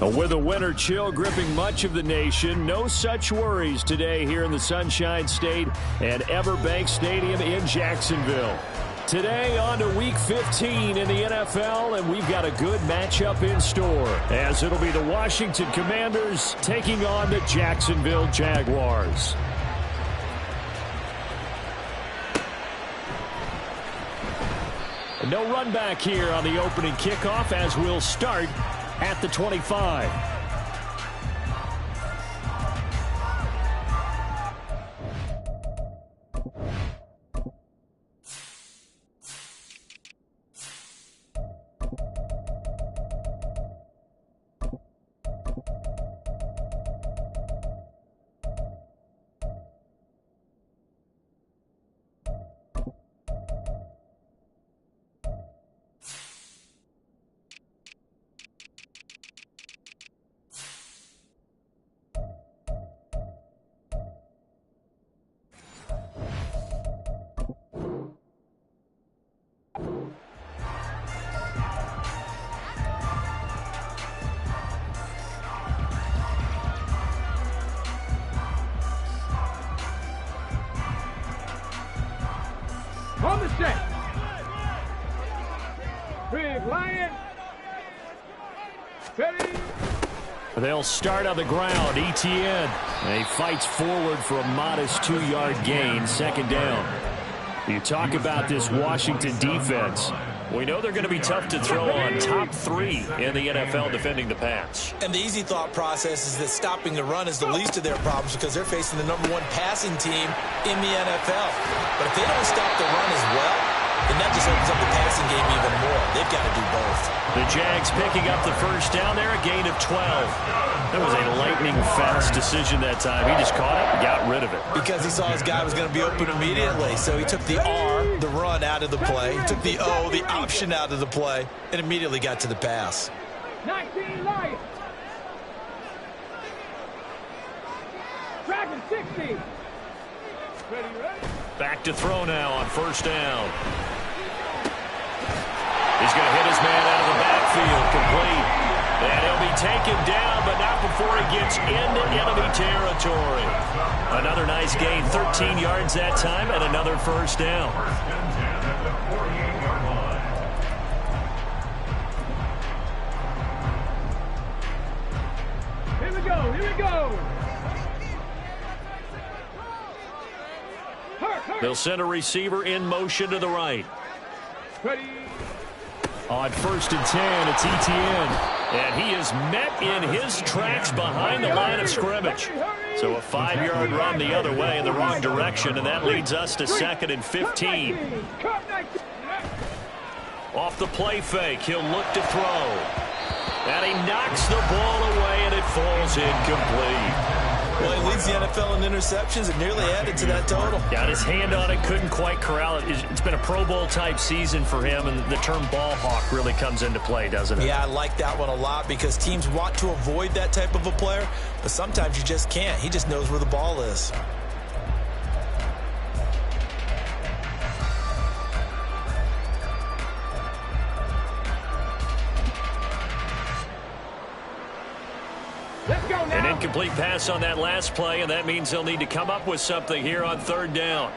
With a winter chill gripping much of the nation, no such worries today here in the Sunshine State and Everbank Stadium in Jacksonville. Today on to Week 15 in the NFL, and we've got a good matchup in store, as it'll be the Washington Commanders taking on the Jacksonville Jaguars. No run back here on the opening kickoff, as we'll start at the 25. On the set. Big Lion. Ready. They'll start on the ground. Etienne. He fights forward for a modest 2-yard gain. Second down. You talk about this Washington defense. We know they're going to be tough to throw on. Top 3 in the NFL defending the pass. And the easy thought process is that stopping the run is the least of their problems because they're facing the #1 passing team in the NFL. But if they don't stop the run as well, then that just opens up the passing game even more. They've got to do both. The Jags picking up the first down there, a gain of 12. That was a lightning-fast decision that time. He just caught it and got rid of it. Because he saw his guy was going to be open immediately. So he took the R, the run, out of the play. He took the O, the option, out of the play, and immediately got to the pass. 19 Lions. Dragon 60. Ready, ready. Back to throw now on first down. He's going to hit his man out of the backfield, complete. And he'll be taken down, but not before he gets into enemy territory. Another nice gain, 13 yards that time, and another first down. Here we go, here we go. They'll send a receiver in motion to the right. Ready. On first and 10, it's Etienne. And he is met in his tracks behind the line of scrimmage. So a 5-yard run the other way in the wrong direction, and that leads us to second and 15. Off the play fake, he'll look to throw. And he knocks the ball away, and it falls incomplete. Well, he leads the NFL in interceptions and nearly added to that total. Got his hand on it, couldn't quite corral it. It's been a Pro Bowl-type season for him, and the term ball hawk really comes into play, doesn't it? Yeah, I like that one a lot because teams want to avoid that type of a player, but sometimes you just can't. He just knows where the ball is. An incomplete pass on that last play, and that means they'll need to come up with something here on third down.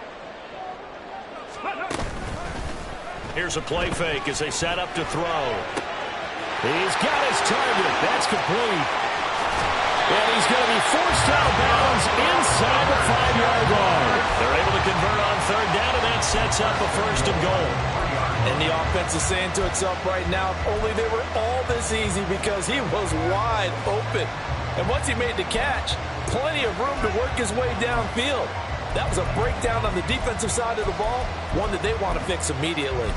Here's a play fake as they set up to throw. He's got his target. That's complete. And he's going to be forced out of bounds inside the 5-yard line. They're able to convert on third down, and that sets up a first and goal. And the offense is saying to itself right now, if only they were all this easy because he was wide open. And once he made the catch, plenty of room to work his way downfield. That was a breakdown on the defensive side of the ball, one that they want to fix immediately.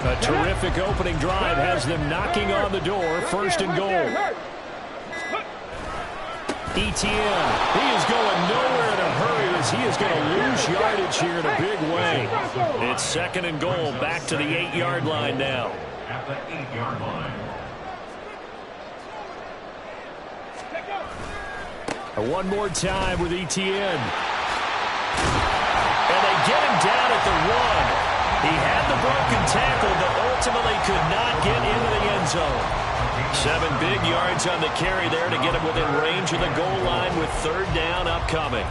A terrific opening drive has them knocking on the door, first and goal. Etienne, he is going nowhere in a hurry as he is going to lose yardage here in a big way. It's second and goal, back to the 8-yard line now. At the 8-yard line. One more time with Etienne. And they get him down at the 1. He had the broken tackle, but ultimately could not get into the end zone. 7 big yards on the carry there to get him within range of the goal line with 3rd down upcoming.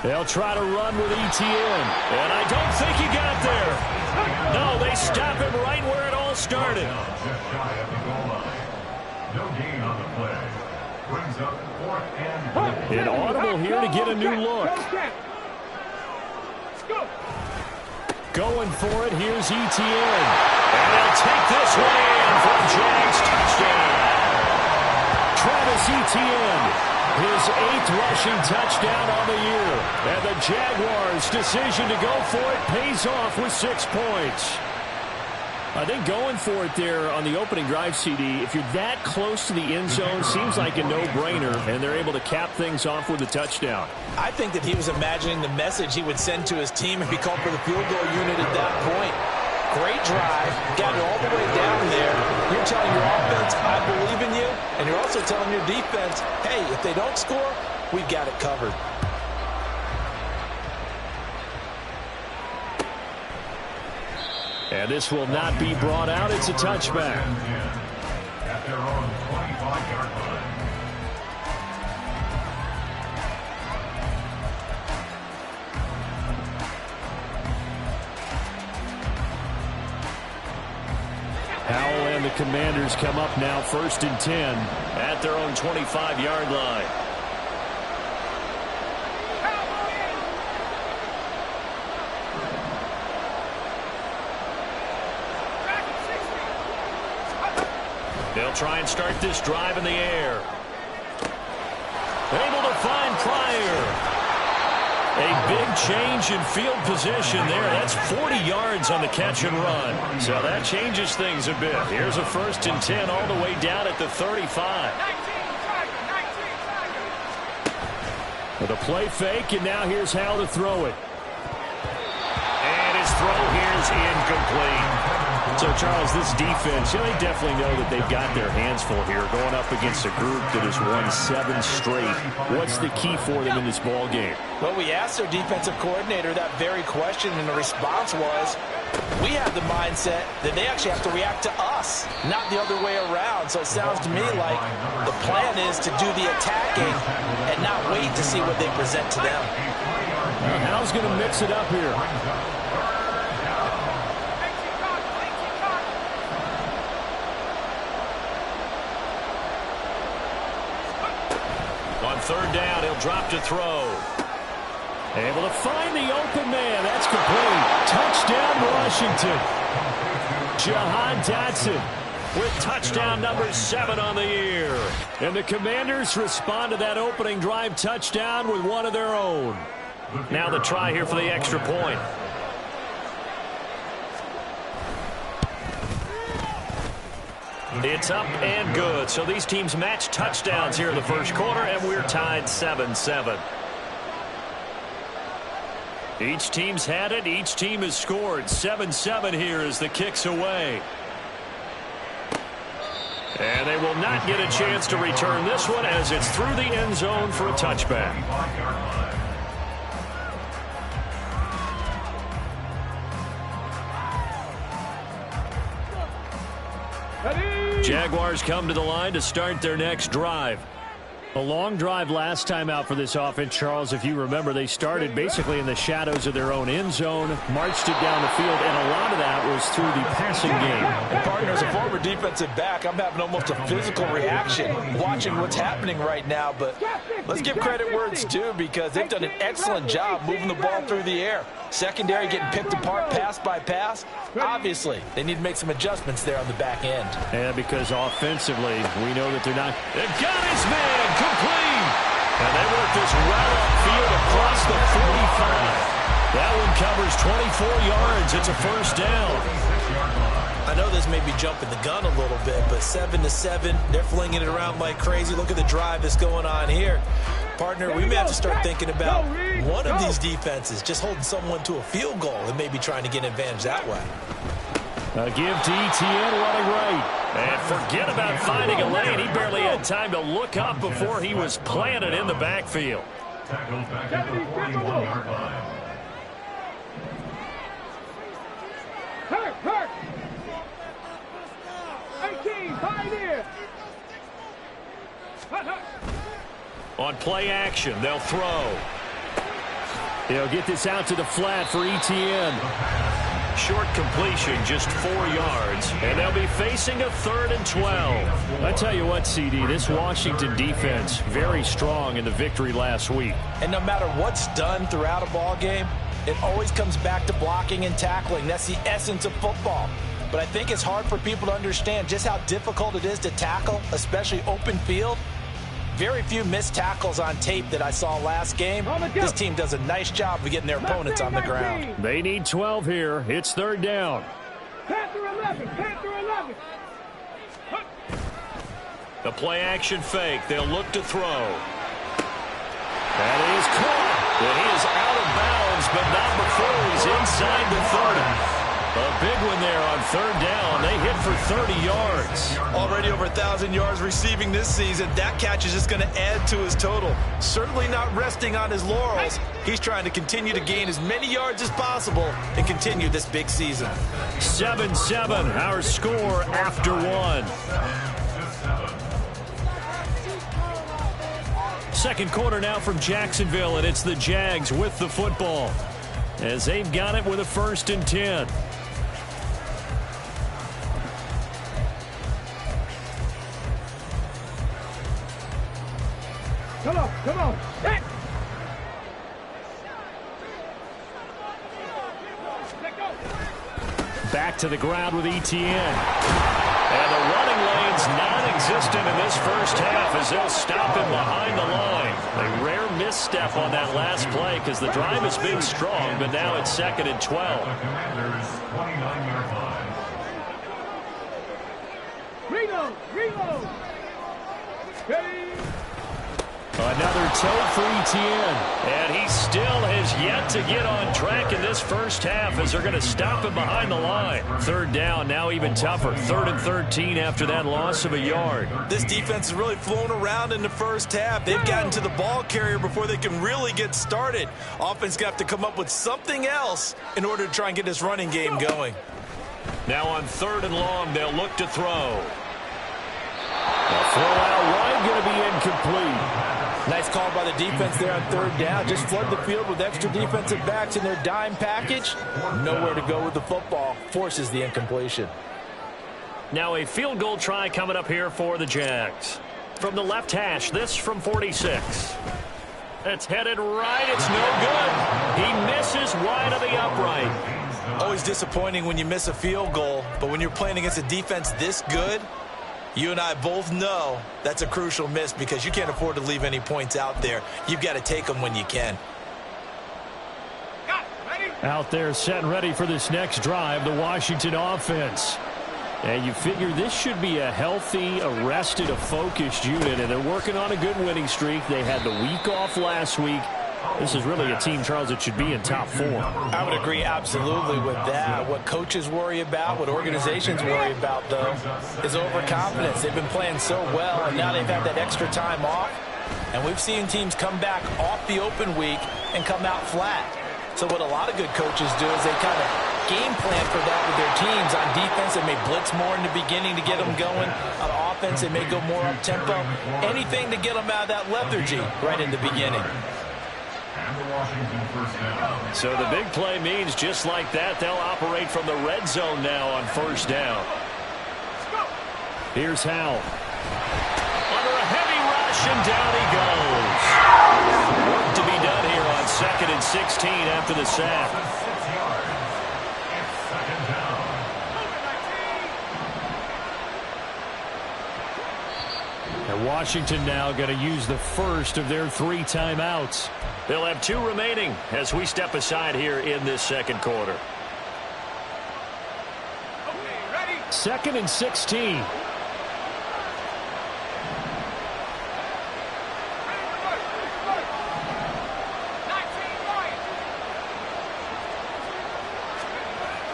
They'll try to run with Etienne, and I don't think he got there. No, they stop him right where it all started. Just shy of the goal line. No gain on the play. Brings up 4th and Inaudible here to get a new look. Going for it, here's Etienne. And they'll take this one in for Jags touchdown. Travis Etienne. His 8th rushing touchdown on the year. And the Jaguars' decision to go for it pays off with 6 points. I think going for it there on the opening drive, CD, if you're that close to the end zone, seems like a no-brainer, and they're able to cap things off with a touchdown. I think that he was imagining the message he would send to his team if he called for the field goal unit at that point. Great drive, got it all the way down there. You're telling your offense, I believe in you, and you're also telling your defense, hey, if they don't score, we got it covered. And this will not be brought out. It's a touchback. at their own 25-yard line. Howell and the Commanders come up now 1st and 10 at their own 25-yard line. They'll try and start this drive in the air. Able to find Pryor. A big change in field position there. That's 40 yards on the catch and run. So that changes things a bit. Here's a 1st and 10 all the way down at the 35. With a play fake, and now here's how to throw it. And his throw here's incomplete. So, Charles, this defense, they definitely know that they've got their hands full here going up against a group that has won 7 straight. What's the key for them in this ball game? Well, we asked their defensive coordinator that very question, and the response was, we have the mindset that they actually have to react to us, not the other way around. So it sounds to me like the plan is to do the attacking and not wait to see what they present to them. Hal's going to mix it up here. On 3rd down, he'll drop to throw. Able to find the open man. That's complete. Touchdown, Washington. Jahan Dotson with touchdown number 7 on the year. And the Commanders respond to that opening drive touchdown with one of their own. Now the try here for the extra point. It's up and good. So these teams match touchdowns here in the first quarter, and we're tied 7-7. Each team's had it. Each team has scored. 7-7 here as the kick's away. And they will not get a chance to return this one as it's through the end zone for a touchback. Jaguars come to the line to start their next drive. A long drive last time out for this offense, Charles. If you remember, they started basically in the shadows of their own end zone, marched it down the field, and a lot of that was through the passing game. And partner, as a former defensive back, I'm having almost a physical reaction watching what's happening right now. But let's give credit where it's due, because they've done an excellent job moving the ball through the air. Secondary getting picked apart pass by pass. Obviously, they need to make some adjustments there on the back end. Yeah, because offensively, we know that they're not. They've got his man complete. And they work this route upfield across the 45. That one covers 24 yards. It's a first down. I know this may be jumping the gun a little bit, but 7-7, they're flinging it around like crazy. Look at the drive that's going on here. Partner, we may have to start thinking about one of these defenses just holding someone to a field goal and maybe trying to get an advantage that way. A give to ETN running right. And forget about finding a lane. He barely had time to look up before he was planted in the backfield. Tackled back at the 41-yard line. Hurt. 18, pioneer. Hurt. On play action, they'll throw. They'll get this out to the flat for ETN. Short completion, just 4 yards, and they'll be facing a 3rd and 12. I tell you what, CD, this Washington defense, very strong in the victory last week. And no matter what's done throughout a ball game, it always comes back to blocking and tackling. That's the essence of football. But I think it's hard for people to understand just how difficult it is to tackle, especially open field. Very few missed tackles on tape that I saw last game. This team does a nice job of getting their opponents on the ground. They need 12 here. It's 3rd down. Panther 11. The play action fake. They'll look to throw. That is caught. And he is out of bounds, but not before he's inside the 30. A big one there on 3rd down. They hit for 30 yards. Already over 1,000 yards receiving this season. That catch is just going to add to his total. Certainly not resting on his laurels. He's trying to continue to gain as many yards as possible and continue this big season. 7-7, our score after one. Second quarter now from Jacksonville, and it's the Jags with the football as they've got it with a 1st and 10. Come on. Hit. Back to the ground with ETN. And the running lane's non-existent in this first half as they'll stop him behind the line. A rare misstep on that last play because the drive has been strong, but now it's 2nd and 12. The Commanders' 29-yard line. Reload. Ready. Another toe for ETN. And he still has yet to get on track in this first half as they're going to stop him behind the line. 3rd down, now even tougher. 3rd and 13 after that loss of a yard. This defense is really flown around in the first half. They've gotten to the ball carrier before they can really get started. Offense got to come up with something else in order to try and get this running game going. Now on 3rd and long, they'll look to throw. The throw out wide going to be incomplete. Nice call by the defense there on 3rd down. Just flood the field with extra defensive backs in their dime package. Nowhere to go with the football. Forces the incompletion. Now a field goal try coming up here for the Jags. From the left hash, this from 46. It's headed right. It's no good. He misses wide of the upright. Always disappointing when you miss a field goal, but when you're playing against a defense this good, you and I both know that's a crucial miss because you can't afford to leave any points out there. You've got to take them when you can. Out there set and ready for this next drive, the Washington offense. And you figure this should be a healthy, a rested, a focused unit, and they're working on a good winning streak. They had the week off last week. This is really a team, Charles, that should be in top 4. I would agree absolutely with that. What coaches worry about, what organizations worry about, though, is overconfidence. They've been playing so well, and now they've had that extra time off. And we've seen teams come back off the open week and come out flat. So what a lot of good coaches do is they kind of game plan for that with their teams. On defense, they may blitz more in the beginning to get them going. On offense, they may go more up-tempo. Anything to get them out of that lethargy right in the beginning. And the Washington first down. So the big play means just like that, they'll operate from the red zone now on first down. Here's Howell. Under a heavy rush, and down he goes. Work to be done here on 2nd and 16 after the sack. 6 yards. It's second down. And Washington now going to use the first of their 3 timeouts. They'll have 2 remaining as we step aside here in this second quarter. 2nd and 16.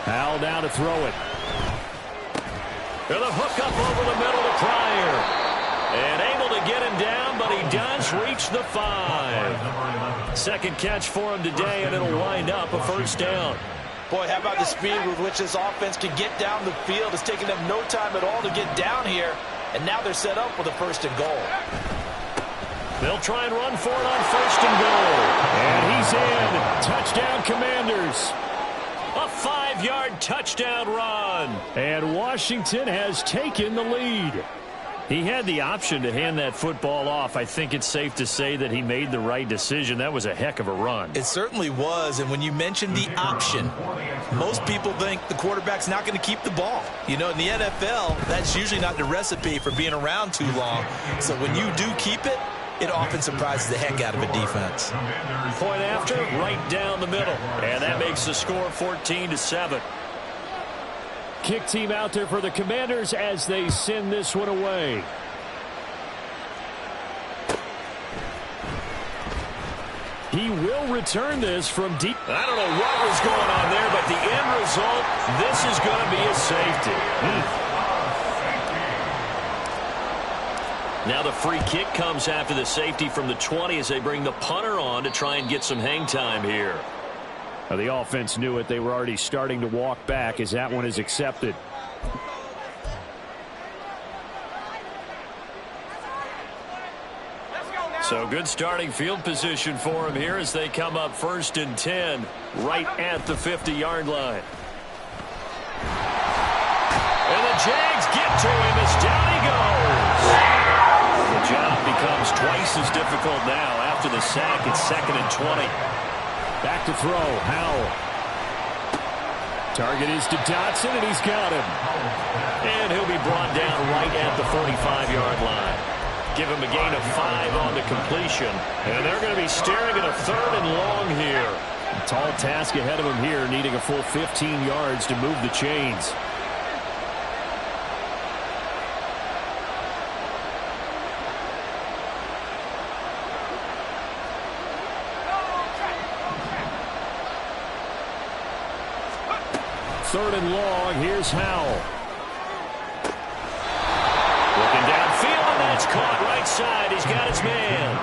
Howell down to throw it. And a hook up over the middle to Pryor. And able to get him down, but he does reach the 5. Second catch for him today, and it'll wind up a first down. Boy, how about the speed with which this offense can get down the field? It's taken them no time at all to get down here. And now they're set up with a 1st and goal. They'll try and run for it on 1st and goal. And he's in. Touchdown, Commanders. A 5-yard touchdown run. And Washington has taken the lead. He had the option to hand that football off. I think it's safe to say that he made the right decision. That was a heck of a run. It certainly was. And when you mention the option, most people think the quarterback's not going to keep the ball. You know, in the NFL, that's usually not the recipe for being around too long. So when you do keep it, it often surprises the heck out of a defense. Point after, right down the middle. And that makes the score 14-7. Kick team out there for the Commanders as they send this one away. He will return this from deep. I don't know what was going on there, but the end result, this is going to be a safety. Now the free kick comes after the safety from the 20 as they bring the punter on to try and get some hang time here. Now the offense knew it. They were already starting to walk back as that one is accepted. So good starting field position for him here as they come up 1st and 10 right at the 50-yard line. And the Jags get to him as down he goes. The job becomes twice as difficult now after the sack. It's 2nd and 20. Back to throw. Howell. Target is to Dotson, and he's got him. And he'll be brought down right at the 45-yard line. Give him a gain of 5 on the completion. And they're going to be staring at a 3rd and long here. A tall task ahead of him here, needing a full 15 yards to move the chains. Third and long, here's Howell. Looking downfield, and that's caught right side. He's got his man.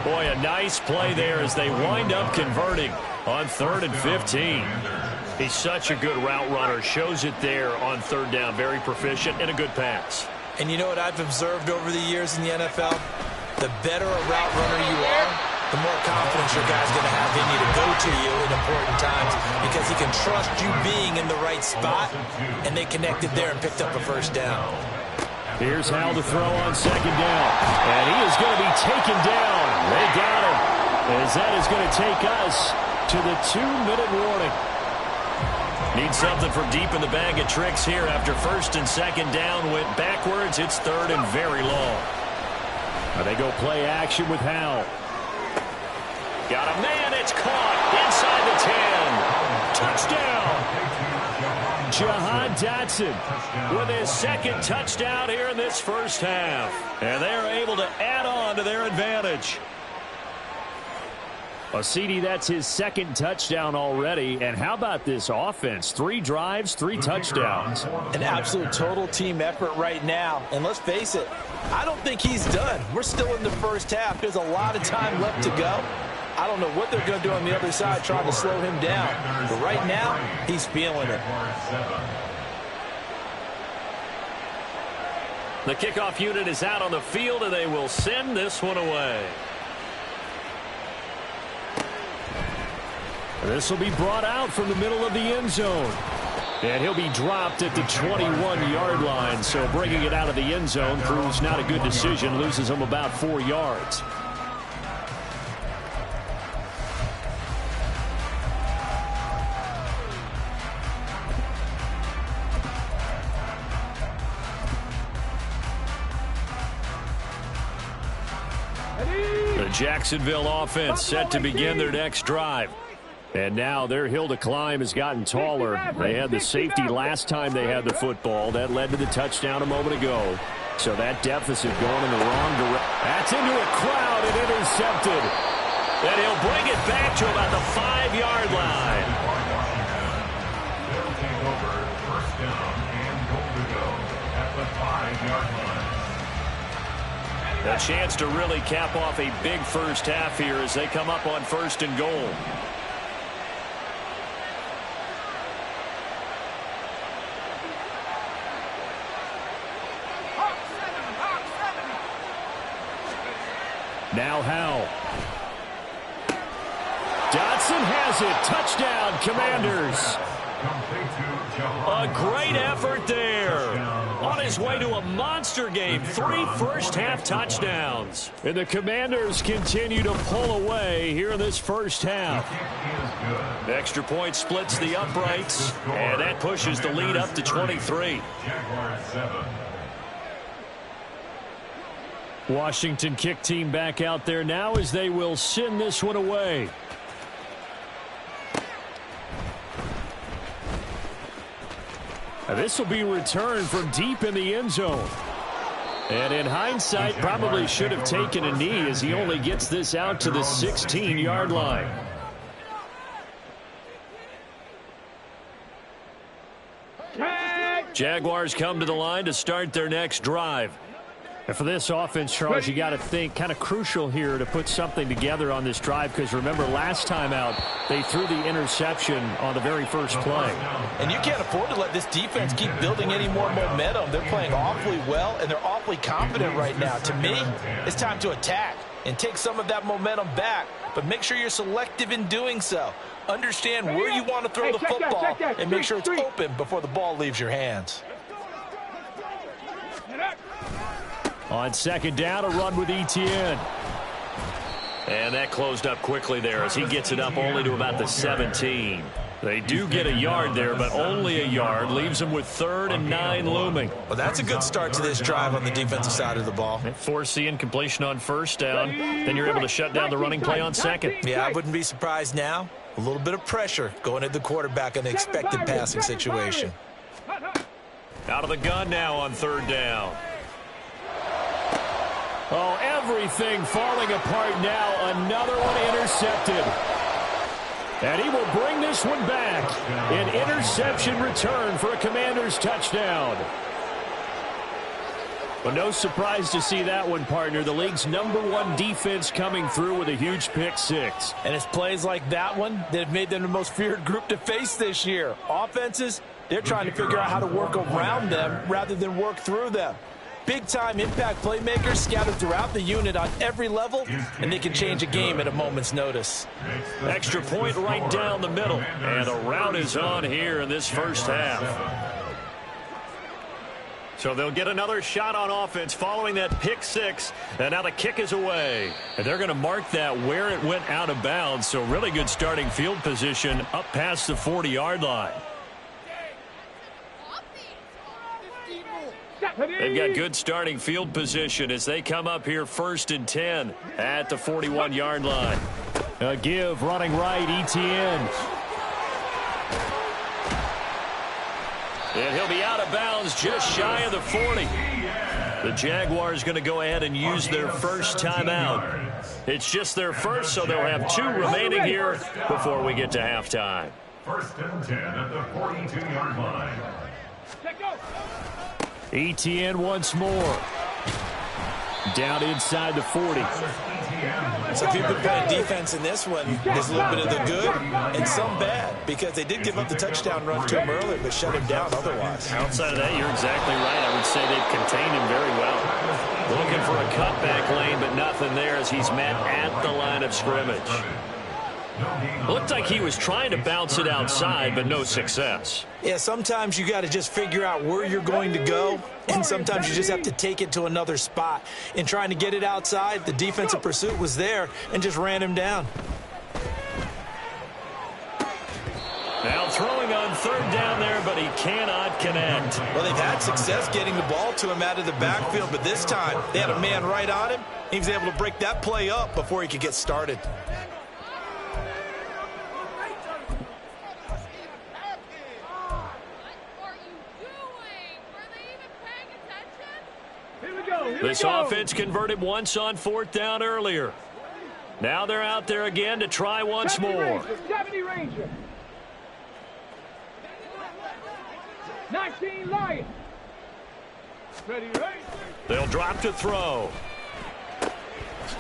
Boy, a nice play there as they wind up converting on 3rd and 15. He's such a good route runner. Shows it there on 3rd down. Very proficient and a good pass. And you know what I've observed over the years in the NFL? The better a route runner you are, the more confidence your guy's going to have in you to go to you in important times because he can trust you being in the right spot, and they connected there and picked up a 1st down. Here's Howell to throw on 2nd down, and he is going to be taken down. They got him, as that is going to take us to the 2-minute warning. Need something from deep in the bag of tricks here after 1st and 2nd down went backwards. It's 3rd and very long. Now they go play action with Howell. Got a man, it's caught inside the 10. Touchdown. Jahan Dotson with his 2nd touchdown here in this first half. And they're able to add on to their advantage. CD, that's his 2nd touchdown already. And how about this offense? 3 drives, 3 touchdowns. An absolute total team effort right now. And let's face it, I don't think he's done. We're still in the first half. There's a lot of time left to go. I don't know what they're going to do on the other side trying to slow him down. But right now, he's feeling it. The kickoff unit is out on the field, and they will send this one away. This will be brought out from the middle of the end zone. And he'll be dropped at the 21-yard line. So bringing it out of the end zone proves not a good decision. Loses him about 4 yards. The Jacksonville offense set to begin their next drive. And now their hill to climb has gotten taller. They had the safety last time they had the football. That led to the touchdown a moment ago. So that deficit going in the wrong direction. That's into a crowd and intercepted. And he'll bring it back to about the 5-yard line. They'll take over first down and goal to go at the 5-yard line. A chance to really cap off a big first half here as they come up on first and goal. Now Howell. Dotson has it. Touchdown, Commanders. A great effort there. On his way to a monster game. 3 first-half touchdowns. And the Commanders continue to pull away here in this first half. Extra point splits the uprights, and that pushes the lead up to 23. Washington kick team back out there now as they will send this one away. This will be returned from deep in the end zone. And in hindsight, probably should have taken a knee as he only gets this out to the 16-yard line. Jaguars come to the line to start their next drive. And for this offense, Charles, you got to think kind of crucial here to put something together on this drive, because remember last time out they threw the interception on the very first play. And you can't afford to let this defense keep building any more momentum. They're playing awfully well, and they're awfully confident right now. To me, it's time to attack and take some of that momentum back, but make sure you're selective in doing so. Understand where you want to throw the football and make sure it's open before the ball leaves your hands. On second down, a run with Etienne. And that closed up quickly there as he gets it up only to about the 17. They do get a yard there, but only a yard. Leaves them with 3rd and 9 looming. Well, that's a good start to this drive on the defensive side of the ball. Force the incompletion on first down. Then you're able to shut down the running play on second. Yeah, I wouldn't be surprised now. A little bit of pressure going at the quarterback in an expected passing situation. Out of the gun now on 3rd down. Oh, everything falling apart now. Another one intercepted. And he will bring this one back. An interception return for a Commanders touchdown. But no surprise to see that one, partner. The league's #1 defense coming through with a huge pick six. And it's plays like that one that have made them the most feared group to face this year. Offenses, they're trying to figure out how to work around them rather than work through them. Big-time impact playmakers scattered throughout the unit on every level, and they can change a game at a moment's notice. Extra point right down the middle, and the route is on here in this first half. So they'll get another shot on offense following that pick six, and now the kick is away. And they're going to mark that where it went out of bounds, so really good starting field position up past the 40-yard line. They've got good starting field position as they come up here 1st and 10 at the 41-yard line. A give running right, Etienne. And he'll be out of bounds just shy of the 40. The Jaguars going to go ahead and use their first timeout. It's just their first, so they'll have 2 remaining here before we get to halftime. 1st and 10 at the 42-yard line. Etienne once more. Down inside the 40. So if you've been playing defense in this one, there's a little bit of the good and some bad, because they did give up the touchdown run to him earlier, but shut him down otherwise. Outside of that, you're exactly right. I would say they've contained him very well. Looking for a cutback lane, but nothing there as he's met at the line of scrimmage. Looked like he was trying to bounce it outside, but no success. Yeah, sometimes you got to just figure out where you're going to go, and sometimes you just have to take it to another spot. In trying to get it outside, the defensive pursuit was there and just ran him down. Now throwing on third down there, but he cannot connect. Well, they've had success getting the ball to him out of the backfield, but this time they had a man right on him. He was able to break that play up before he could get started. This offense converted once on fourth down earlier. Now they're out there again to try once more. 70 Ranger. 19 Lion. Ready, right? They'll drop to throw.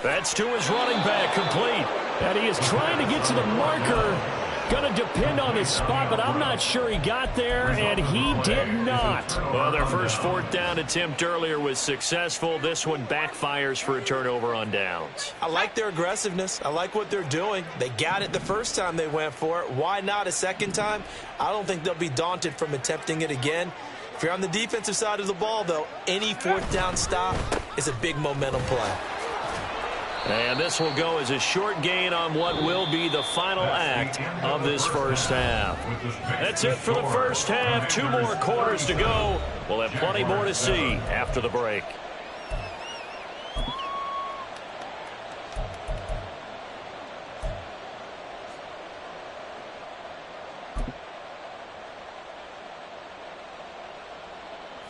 That's to his running back, complete. And he is trying to get to the marker. Going to depend on his spot, but I'm not sure he got there, and he did not. Well, their first fourth down attempt earlier was successful. This one backfires for a turnover on downs. I like their aggressiveness. I like what they're doing. They got it the first time they went for it. Why not a second time? I don't think they'll be daunted from attempting it again. If you're on the defensive side of the ball, though, any fourth down stop is a big momentum play. And this will go as a short gain on what will be the final act of this first half. That's it for the first half. 2 more quarters to go. We'll have plenty more to see after the break.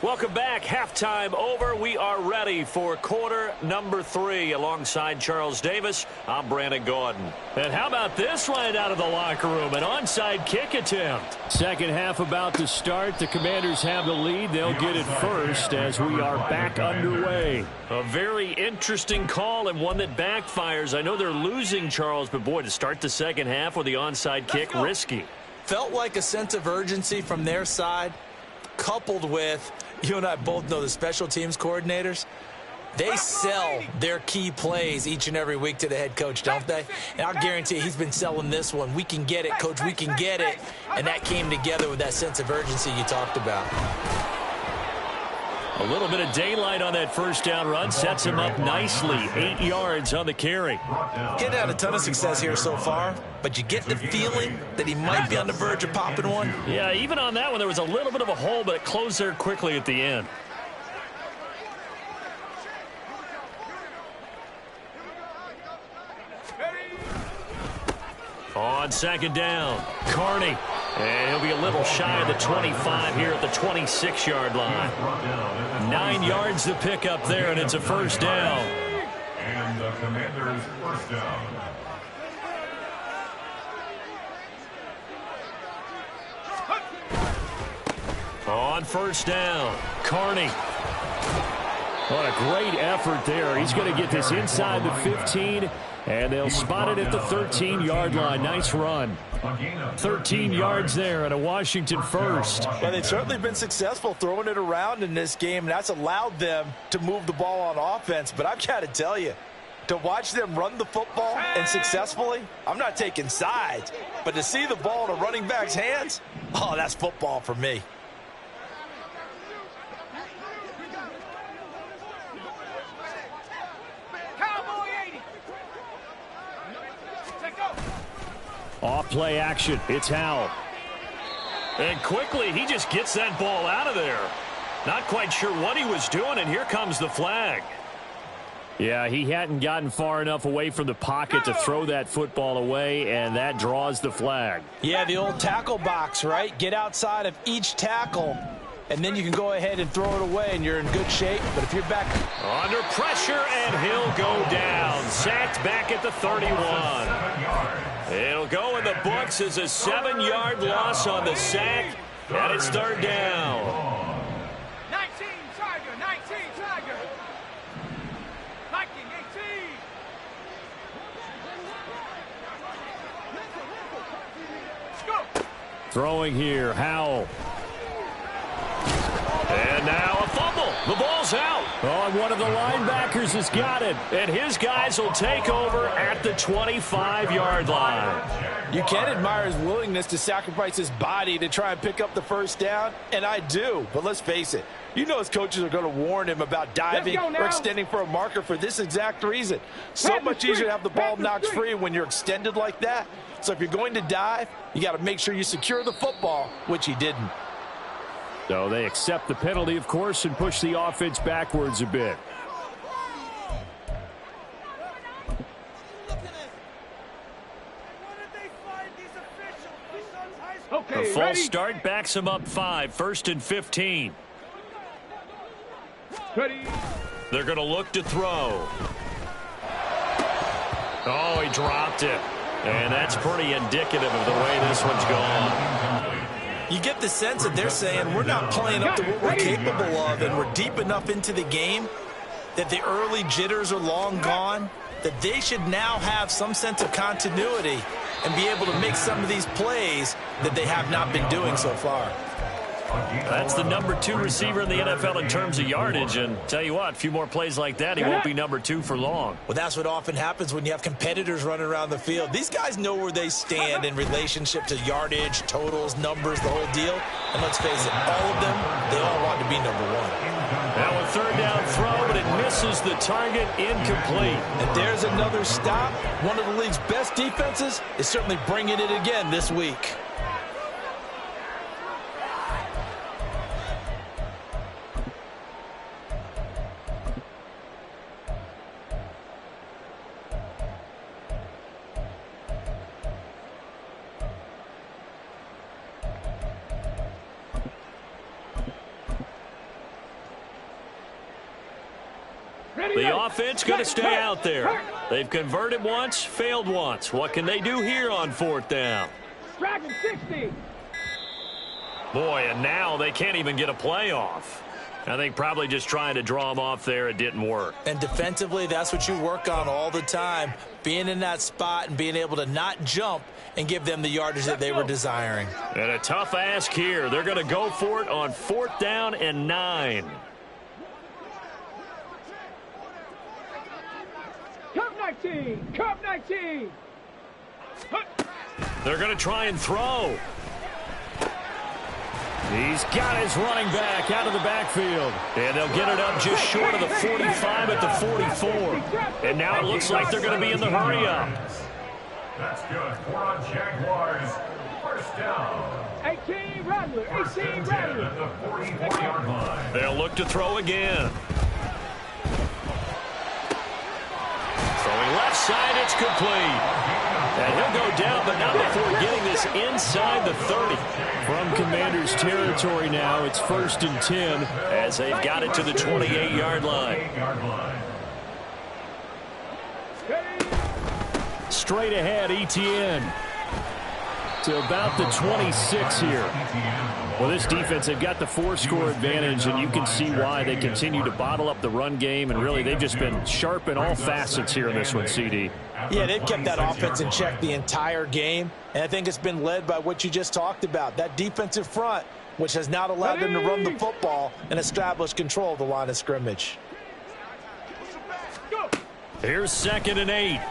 Welcome back. Halftime over. We are ready for quarter number 3. Alongside Charles Davis, I'm Brandon Gordon. And how about this right out of the locker room? An onside kick attempt. Second half about to start. The Commanders have the lead. They'll get it first as we are back underway. A very interesting call and one that backfires. I know they're losing, Charles, but boy, to start the second half with the onside kick, risky. Felt like a sense of urgency from their side, coupled with, you and I both know the special teams coordinators, they sell their key plays each and every week to the head coach, don't they? And I'll guarantee he's been selling this one. We can get it, coach, we can get it. And that came together with that sense of urgency you talked about. A little bit of daylight on that first down run sets him up nicely. 8 yards on the carry. Getting had a ton of success here so far, but you get the feeling that he might be on the verge of popping one. Yeah, even on that one, there was a little bit of a hole, but it closed there quickly at the end. On second down, Carney. And he'll be a little shy of the 25 here at the 26-yard line. 9 yards to pick up there, and it's a first down. And the Commanders' first down. On first down, Carney. What a great effort there. He's going to get this inside the 15, and they'll spot it at the 13-yard line. Nice run. 13 yards there and a Washington first. Well, they've certainly been successful throwing it around in this game, and that's allowed them to move the ball on offense. But I've got to tell you, to watch them run the football and successfully, I'm not taking sides, but to see the ball in a running back's hands, oh, that's football for me. Off play action. It's Howell. And quickly, he just gets that ball out of there. Not quite sure what he was doing, and here comes the flag. Yeah, he hadn't gotten far enough away from the pocket to throw that football away, and that draws the flag. Yeah, the old tackle box, right? Get outside of each tackle, and then you can go ahead and throw it away, and you're in good shape. But if you're back under pressure, and he'll go down. Sacked back at the 31. It'll go in the books as a 7-yard loss on the sack, and it's third down. 19 Tiger, 19 Tiger. 19, 18. Throwing here, Howell. And now a fumble. The ball's out. Oh, and one of the linebackers has got it. And his guys will take over at the 25-yard line. You can admire his willingness to sacrifice his body to try and pick up the first down, and I do. But let's face it, you know his coaches are going to warn him about diving or extending for a marker for this exact reason. So much easier to have the ball knocked free when you're extended like that. So if you're going to dive, you got to make sure you secure the football, which he didn't. So they accept the penalty, of course, and push the offense backwards a bit. Okay, a false ready? start backs him up 5, 1st and 15. Ready? They're going to look to throw. Oh, he dropped it. And that's pretty indicative of the way this one's gone. You get the sense that they're saying we're not playing up to what we're capable of, and we're deep enough into the game that the early jitters are long gone, that they should now have some sense of continuity and be able to make some of these plays that they have not been doing so far. That's the number 2 receiver in the NFL in terms of yardage, and tell you what, a few more plays like that, he won't be number 2 for long. Well, that's what often happens when you have competitors running around the field. These guys know where they stand in relationship to yardage, totals, numbers, the whole deal. And let's face it, all of them, they all want to be number 1. Now a 3rd down throw, but it misses the target, incomplete. And there's another stop. One of the league's best defenses is certainly bringing it again this week. The offense going to stay out there. They've converted once, failed once. What can they do here on 4th down? Dragon 60. Boy, and now they can't even get a play off. I think probably just trying to draw them off there, it didn't work. And defensively, that's what you work on all the time. Being in that spot and being able to not jump and give them the yardage that they were desiring. And a tough ask here. They're going to go for it on 4th down and 9. Cup 19. Cup 19. They're going to try and throw. He's got his running back out of the backfield. And they'll get it up just short of the 45 at the 44. And now it looks like they're going to be in the hurry-up. That's good. 4 on Jaguars. 1st down. 18 Rattler. 18 Rattler. At the 44-yard line. They'll look to throw again. Throwing left side, it's complete. And he'll go down, but not before getting this inside the 30. From Commander's territory now, it's 1st and 10 as they've got it to the 28-yard line. Straight ahead, Etienne to about the 26 here. Well, this defense, they've got the 4-score advantage, and you can see why they continue to bottle up the run game, and really they've just been sharp in all facets here in this one, CD. Yeah, they've kept that offense in check the entire game, and I think it's been led by what you just talked about, that defensive front, which has not allowed them to run the football and establish control of the line of scrimmage. Here's 2nd and 8.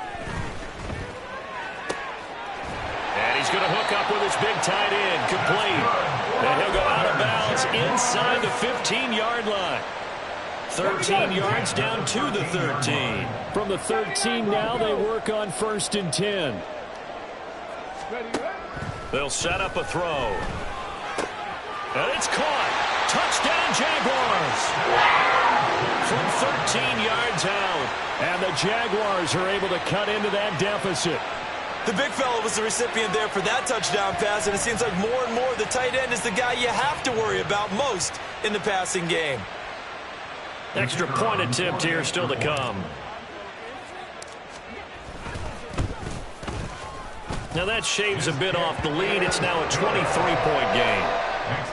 And he's going to hook up with his big tight end, complete. And he'll go out of bounds inside the 15-yard line. 13 yards down to the 13. From the 13 now, they work on 1st and 10. They'll set up a throw. And it's caught. Touchdown, Jaguars. From 13 yards out. And the Jaguars are able to cut into that deficit. The big fella was the recipient there for that touchdown pass, and it seems like more and more the tight end is the guy you have to worry about most in the passing game. Extra point attempt here still to come. Now that shaves a bit off the lead. It's now a 23-point game. Makes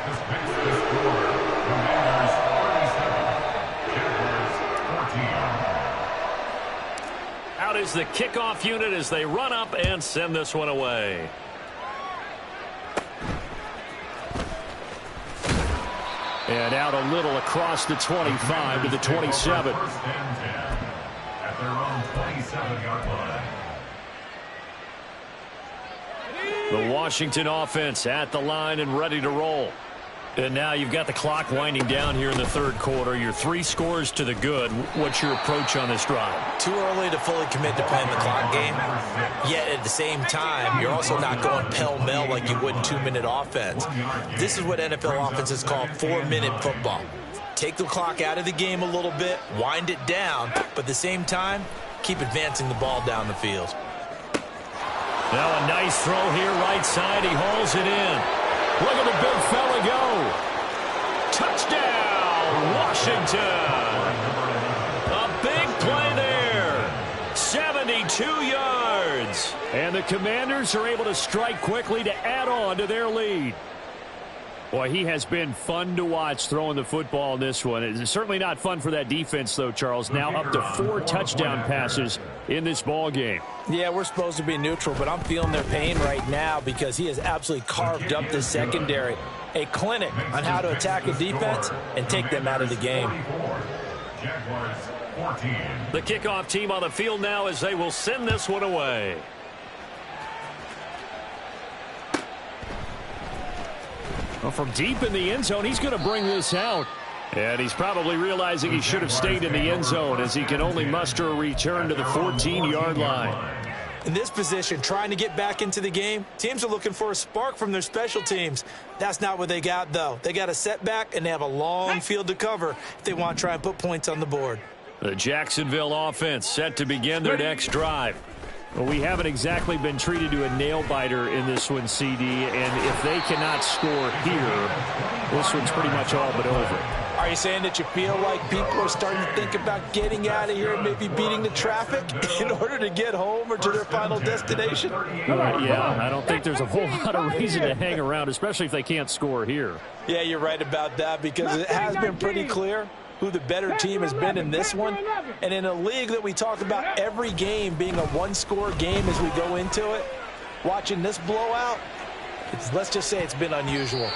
this score. Commanders 37. Jaguars 14. Out is the kickoff unit as they run up and send this one away. And out a little across the 25 to the 27. First and 10 at their own 27-yard line. The Washington offense at the line and ready to roll. And now you've got the clock winding down here in the third quarter. You're 3 scores to the good. What's your approach on this drive? Too early to fully commit to playing the clock game. Yet at the same time, you're also not going pell-mell like you would in 2-minute offense. This is what NFL offenses call 4-minute football. Take the clock out of the game a little bit, wind it down, but at the same time, keep advancing the ball down the field. Now a nice throw here right side. He hauls it in. Look at the big fella go. Touchdown, Washington. A big play there. 72 yards. And the Commanders are able to strike quickly to add on to their lead. Boy, he has been fun to watch throwing the football in this one. It's certainly not fun for that defense, though, Charles. Now up to 4 touchdown passes in this ball game. Yeah, we're supposed to be neutral, but I'm feeling their pain right now because he has absolutely carved up the secondary. A clinic on how to attack a defense and take them out of the game. Jaguars 14. The kickoff team on the field now as they will send this one away. Well, from deep in the end zone, he's going to bring this out. And he's probably realizing he should have stayed in the end zone as he can only muster a return to the 14-yard line. In this position, trying to get back into the game, teams are looking for a spark from their special teams. That's not what they got, though. They got a setback, and they have a long field to cover if they want to try and put points on the board. The Jacksonville offense set to begin their next drive. Well, we haven't exactly been treated to a nail-biter in this one, CD, and if they cannot score here, this one's pretty much all but over. Are you saying that you feel like people are starting to think about getting out of here and maybe beating the traffic in order to get home or to their final destination? Yeah, I don't think there's a whole lot of reason to hang around, especially if they can't score here. Yeah, you're right about that because it has been pretty clear who the better team has been in this one. And in a league that we talk about every game being a one-score game as we go into it, watching this blowout, let's just say it's been unusual.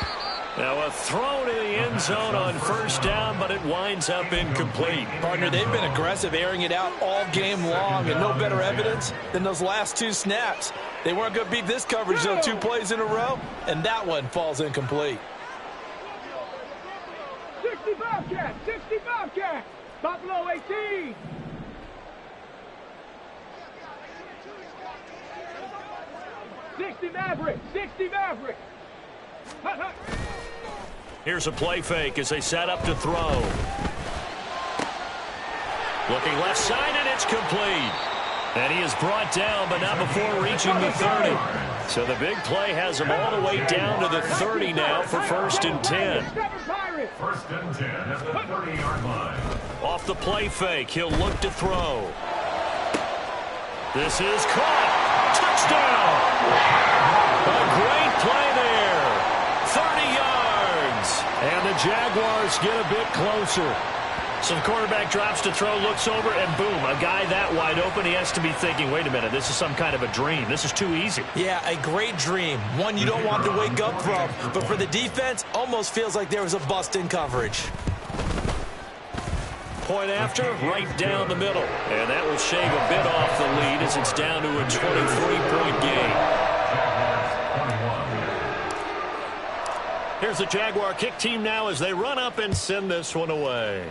Now a throw to the end zone on first down, but it winds up incomplete. Partner, they've been aggressive, airing it out all game long, and no better evidence than those last 2 snaps. They weren't going to beat this coverage, though, 2 plays in a row, and that one falls incomplete. 65 cat, 65 cat. Buffalo 18. Maverick, 60 Maverick. Here's a play fake as they set up to throw. Looking left side, and it's complete. And he is brought down, but not before reaching the 30. So the big play has him all the way down to the 30 now for first and 10. First and 10 at the 30-yard line. Off the play fake, he'll look to throw. This is caught. Touchdown! A great play there. 30 yards. And the Jaguars get a bit closer. So the quarterback drops to throw, looks over, and boom, a guy that wide open, he has to be thinking, wait a minute, this is some kind of a dream. This is too easy. Yeah, a great dream. One you don't want to wake up from. But for the defense, almost feels like there was a bust in coverage. Point after, right down the middle. And that will shave a bit off the lead as it's down to a 23-point game. Here's the Jaguar kick team now as they run up and send this one away.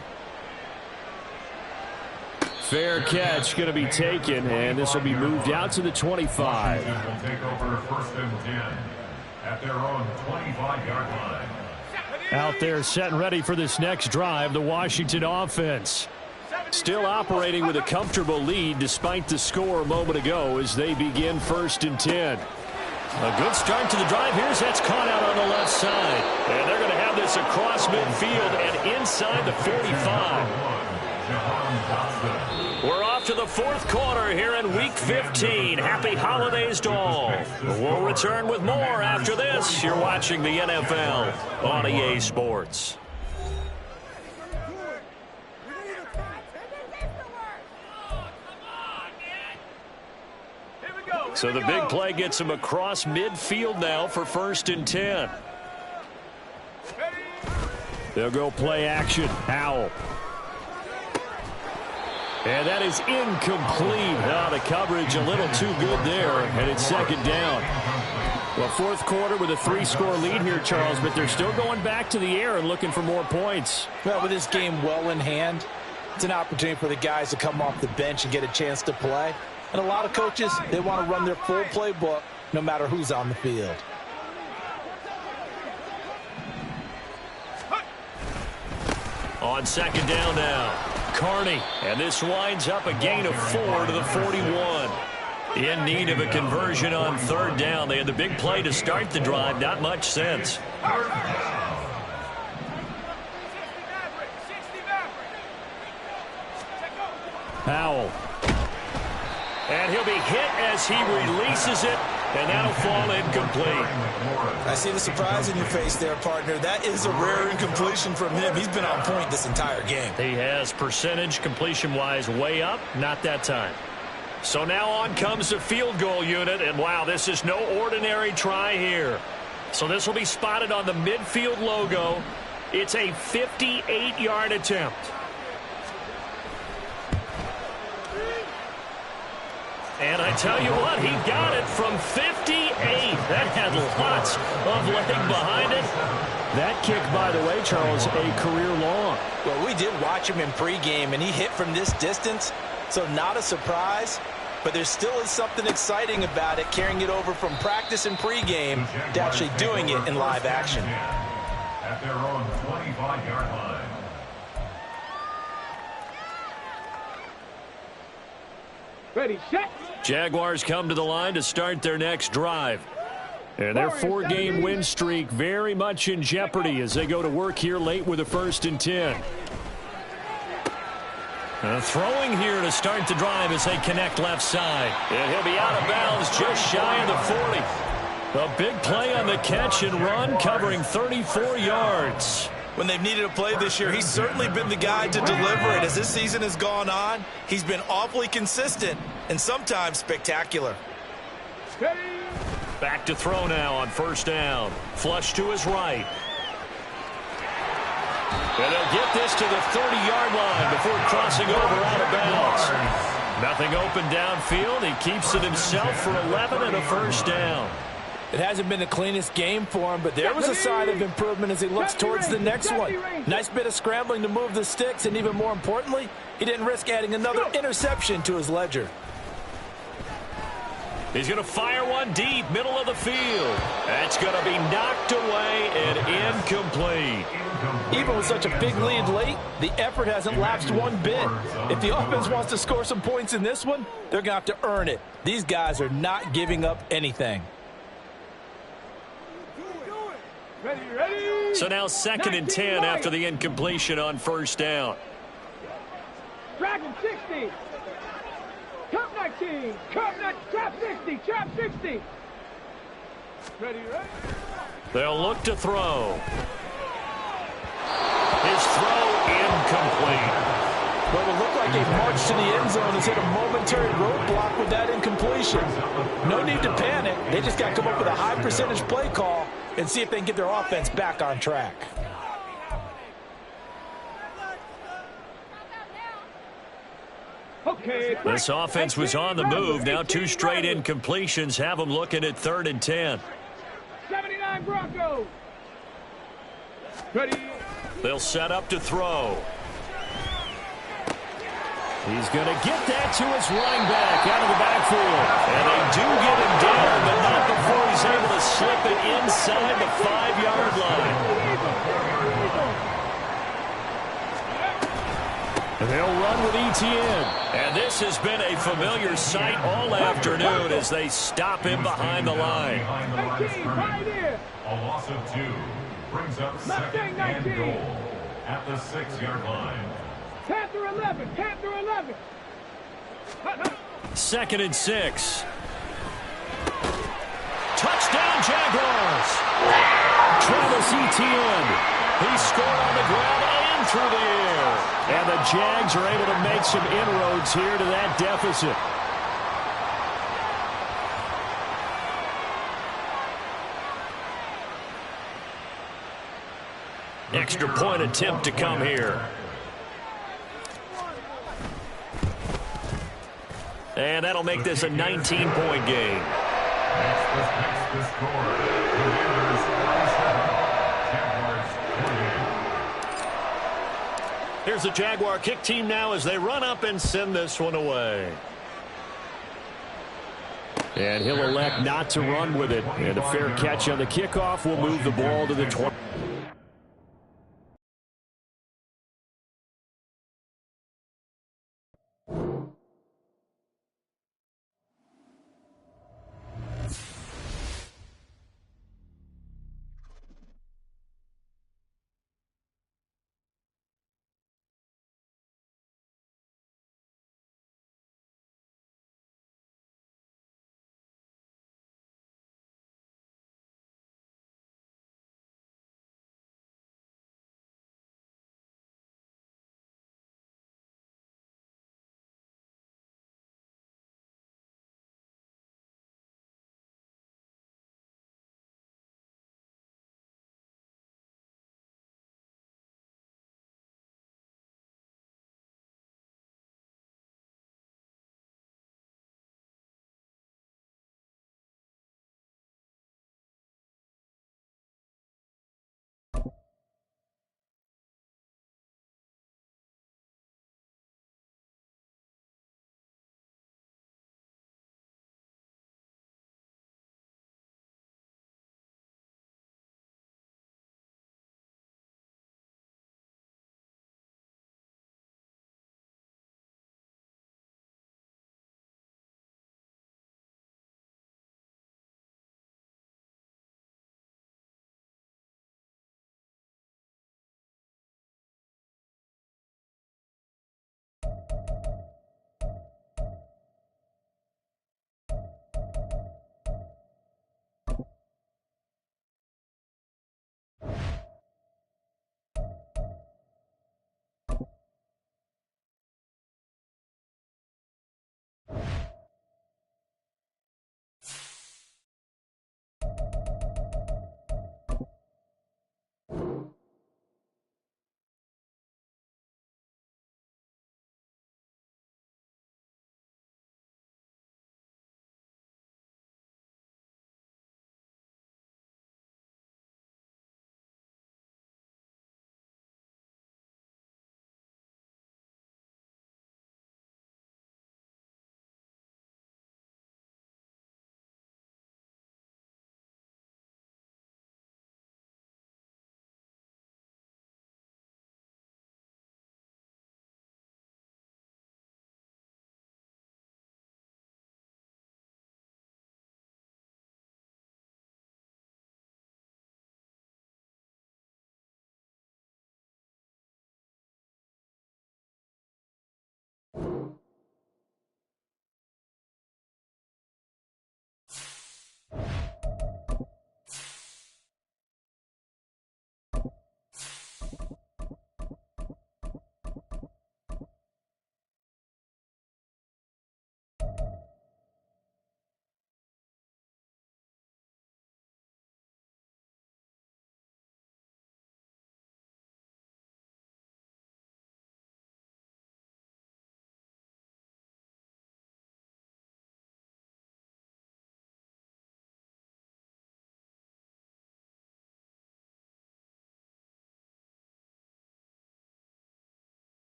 Fair catch going to be taken, and this will be moved out to the 25. Washington will take over first and 10 at their own 25-yard line. Out there set and ready for this next drive, the Washington offense. Still operating with a comfortable lead despite the score a moment ago as they begin first and 10. A good start to the drive. Here's that's caught out on the left side. And they're going to have this across midfield and inside the 45. We're off to the fourth quarter here in Week 15. Happy holidays to all. We'll return with more after this. You're watching the NFL on EA Sports. So the big play gets him across midfield now for first and 10. They'll go play action. Howell. And that is incomplete. Oh, the coverage a little too good there, and it's second down. Well, fourth quarter with a 3-score lead here, Charles, but they're still going back to the air and looking for more points. Well, with this game well in hand, it's an opportunity for the guys to come off the bench and get a chance to play. And a lot of coaches, they want to run their full playbook no matter who's on the field. On second down now, Carney. And this winds up a gain of 4 to the 41. In need of a conversion on third down. They had the big play to start the drive. Not much sense. Howell. And he'll be hit as he releases it, and that'll fall incomplete. I see the surprise in your face there, partner. That is a rare incompletion from him. He's been on point this entire game. He has percentage completion-wise way up. Not that time. So now on comes the field goal unit, and wow, this is no ordinary try here. So this will be spotted on the midfield logo. It's a 58-yard attempt. And I tell you what, he got it from 58. That had lots of leg behind it. That kick, by the way, Charles, a career long. Well, we did watch him in pregame, and he hit from this distance. So not a surprise, but there still is something exciting about it, carrying it over from practice and pregame to actually doing it in live action. At their own 25-yard line. Ready, set. Jaguars come to the line to start their next drive. And their 4-game win streak very much in jeopardy as they go to work here late with a 1st and 10. Throwing here to start the drive as they connect left side. And he'll be out of bounds just shy of the 40. A big play on the catch and run, covering 34 yards. When they've needed a play this year, he's certainly been the guy to deliver it. As this season has gone on, he's been awfully consistent and sometimes spectacular. Back to throw now on 1st down. Flush to his right. And they'll get this to the 30-yard line before crossing over out of bounds. Nothing open downfield. He keeps it himself for 11 and a 1st down. It hasn't been the cleanest game for him, but there was a sign of improvement as he looks towards the next one. Nice bit of scrambling to move the sticks, and even more importantly, he didn't risk adding another interception to his ledger. He's going to fire one deep, middle of the field. That's going to be knocked away and incomplete. Even with such a big lead late, the effort hasn't lapsed one bit. If the offense wants to score some points in this one, they're going to have to earn it. These guys are not giving up anything. Ready. So now 2nd and 10 after the incompletion on 1st down. Dragon 60. Cup 19. Cup 19. Trap 60. Trap 60. Ready. They'll look to throw. His throw incomplete. Well, it looked like a march to the end zone has hit a momentary roadblock with that incompletion. No need to panic. They just got to come up with a high percentage play call and see if they can get their offense back on track. Okay. This offense was on the move. Now 2 straight incompletions have them looking at 3rd and 10. 79 Broncos. Ready. They'll set up to throw. He's going to get that to his running back out of the backfield. And they do get him down, but not before he's able to slip it inside the 5-yard line. They'll run with Etienne. And this has been a familiar sight all afternoon as they stop him behind the line. A loss of 2 brings up 2nd and goal at the 6-yard line. Panther 11. Panther 11. 2nd and 6. Touchdown, Jaguars. Travis Etienne. He scored on the ground and through the air. And the Jags are able to make some inroads here to that deficit. Extra point attempt to come here. And that'll make this a 19-point game. Makes the score. Commanders 47, Jaguars 28. Here's the Jaguar kick team now as they run up and send this one away. And he'll elect not to run with it. And a fair catch on the kickoff will move the ball to the 20.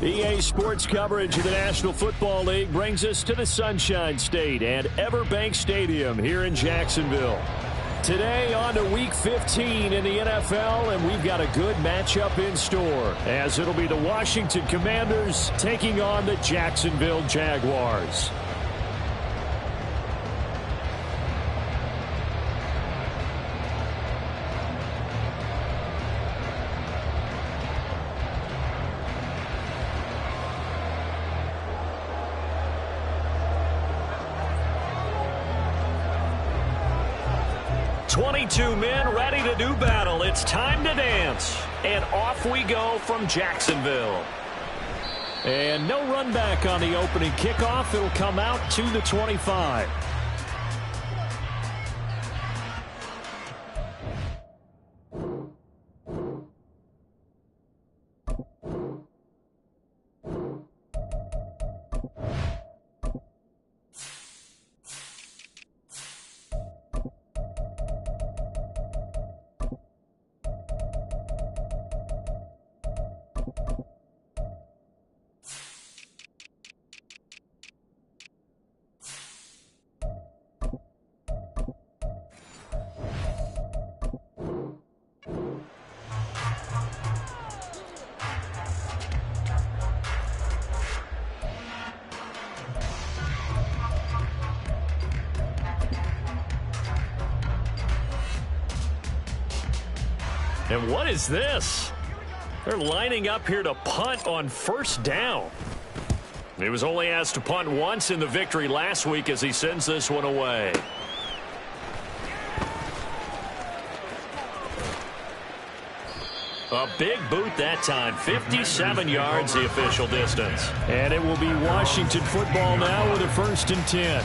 EA Sports coverage of the National Football League brings us to the Sunshine State and EverBank Stadium here in Jacksonville. Today on to Week 15 in the NFL, and we've got a good matchup in store, as it'll be the Washington Commanders taking on the Jacksonville Jaguars. Two men ready to do battle. It's time to dance. And off we go from Jacksonville. And no run back on the opening kickoff. It'll come out to the 25. And what is this? They're lining up here to punt on first down. He was only asked to punt once in the victory last week as he sends this one away. A big boot that time. 57 yards the official distance. And it will be Washington football now with a 1st and 10.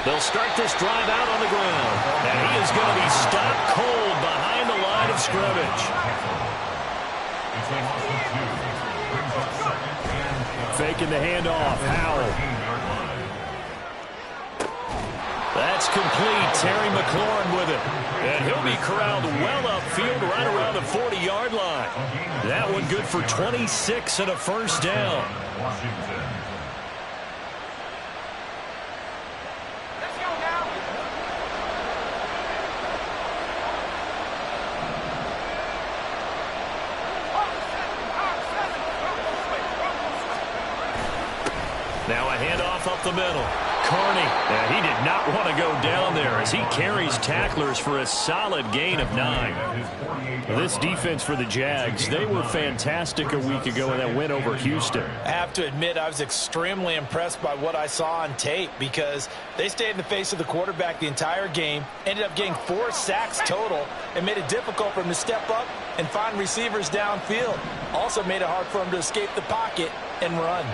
They'll start this drive out on the ground. And he is going to be stopped cold behind the line of scrimmage. Faking the handoff. Howell. That's complete. Terry McLaurin with it. And he'll be corralled well upfield right around the 40-yard line. That one good for 26 and a first down. Now a handoff up the middle. Carney, he did not want to go down there as he carries tacklers for a solid gain of 9. This defense for the Jags, they were fantastic a week ago in that win over Houston. I have to admit, I was extremely impressed by what I saw on tape because they stayed in the face of the quarterback the entire game, ended up getting 4 sacks total, and made it difficult for him to step up and find receivers downfield. Also made it hard for him to escape the pocket and run.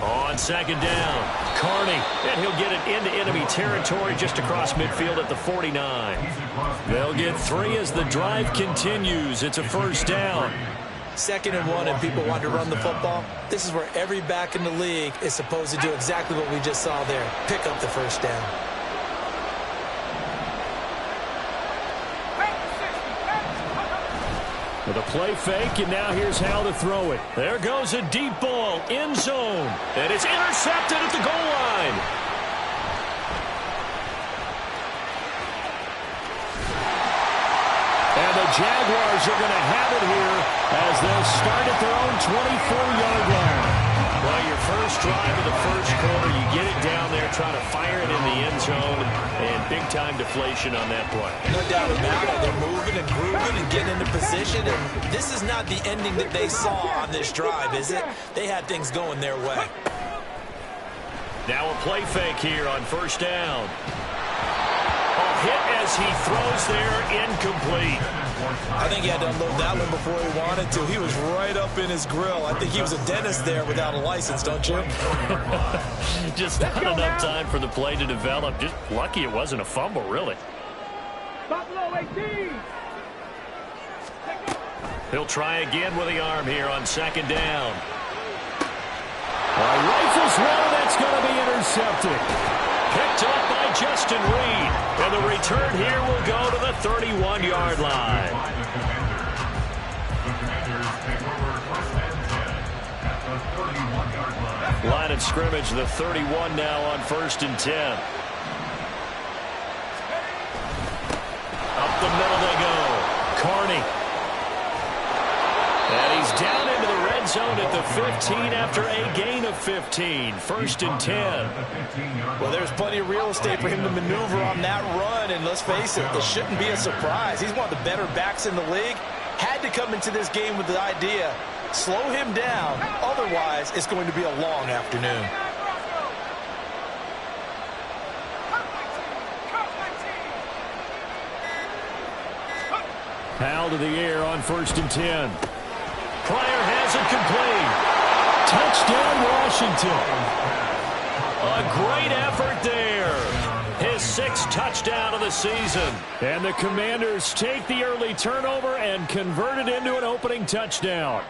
On second down, Carney, and he'll get it into enemy territory just across midfield at the 49. They'll get 3 as the drive continues. It's a first down. 2nd and 1 and people want to run the football. This is where every back in the league is supposed to do exactly what we just saw there. Pick up the first down. With a play fake, and now here's how to throw it. There goes a deep ball, end zone, and it's intercepted at the goal line. And the Jaguars are going to have it here as they'll start at their own 24-yard line. Well, your first drive of the first quarter, you get it down there, trying to fire it in the end zone, and big-time deflation on that play. No doubt about it. They're moving and grooving and getting into position, and this is not the ending that they saw on this drive, is it? They had things going their way. Now a play fake here on first down. He throws there, incomplete. I think he had to unload that one before he wanted to. He was right up in his grill. I think he was a dentist there without a license, don't you? Just not enough time for the play to develop. Just lucky it wasn't a fumble, really. Buffalo 18. He'll try again with the arm here on second down. Rifles one, that's going to be intercepted. Picked up by Justin Reed. And the return here will go to the 31-yard line. Line of scrimmage, the 31 now on 1st and 10. Up the middle they go. Carney. And he's down into the red zone at the 15 after a gain of 15. 1st and 10. Well, there's plenty of real estate for him to maneuver on that run. And let's face it, it shouldn't be a surprise. He's one of the better backs in the league. Had to come into this game with the idea, slow him down. Otherwise, it's going to be a long afternoon. Powell to the air on 1st and 10. Pryor has it complete. Touchdown, Washington. A great effort there. His 6th touchdown of the season. And the Commanders take the early turnover and convert it into an opening touchdown.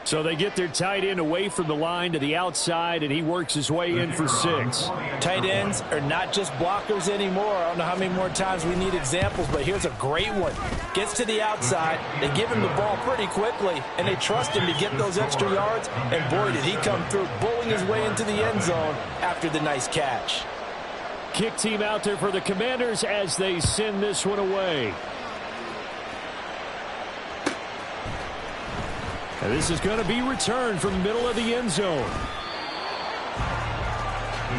So they get their tight end away from the line to the outside, and he works his way in for 6. Tight ends are not just blockers anymore. I don't know how many more times we need examples, but here's a great one. Gets to the outside, they give him the ball pretty quickly, and they trust him to get those extra yards, and boy, did he come through, bowling his way into the end zone after the nice catch. Kick team out there for the Commanders as they send this one away. And this is going to be returned from the middle of the end zone. The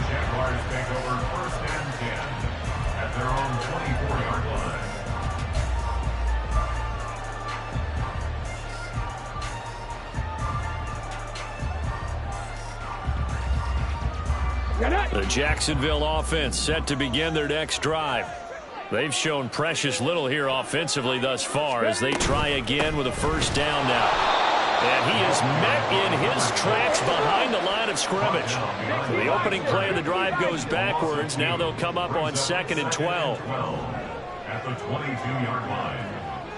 Jaguars take over 1st and 10 at their own 24-yard line. The Jacksonville offense set to begin their next drive. They've shown precious little here offensively thus far as they try again with a 1st down now. And he is met in his tracks behind the line of scrimmage. So the opening play of the drive goes backwards. Now they'll come up on 2nd and 12. At the 22-yard line.